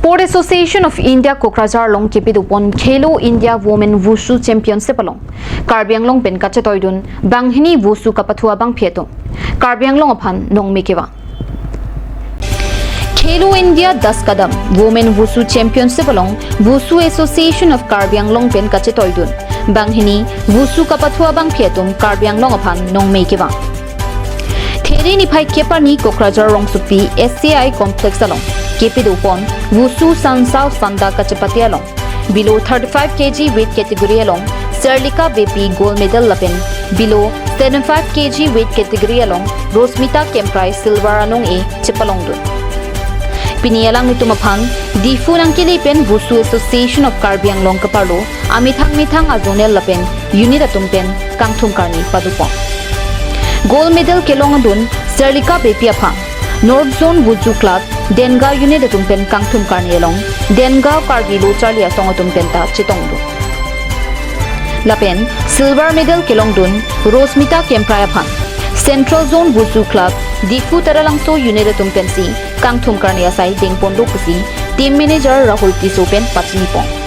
Sport Association of India Kokrajhar long kipidupon Khelo India Women Wushu Championship along Karbiang long pen kachatoidun banghini Wushu kapathua bangphi Karbiang long aphan nongme kevan Khelo India 10 kadam Women Wushu Championship along Wushu Association of Karbiang long pen kachatoidun banghini Wushu kapathua bangphi Karbiang long aphan nongme kevan Theri ni phai kepani Kokrajhar long supi SCI complex along Kepidupon Wushu Sansao Sanda Kachapati along below 35 kg weight category along Serlika BP gold medal lapin below 75 kg weight category along Rosmita Kemprai silver along A chipalong dun Pinialang itumaphang Difu nang kilipen Wushu Association of Karbiang long kapalo amithang azonel lapin unit atumpen kangthum karni padupon gold medal kelong dun Serlika BP aphang North Zone Wushu Club Denga unit atumpen kangthum karni along Denga Karbilo Charlia song atumpen ta chitongdu Lapen silver medal kelong dun Rosmita Kemprai aphan Central Zone Wushu Club Difu Taralangso unit atumpen si kangthum karni asai dengpondo kusi team manager Rahul Tisopen pachnipong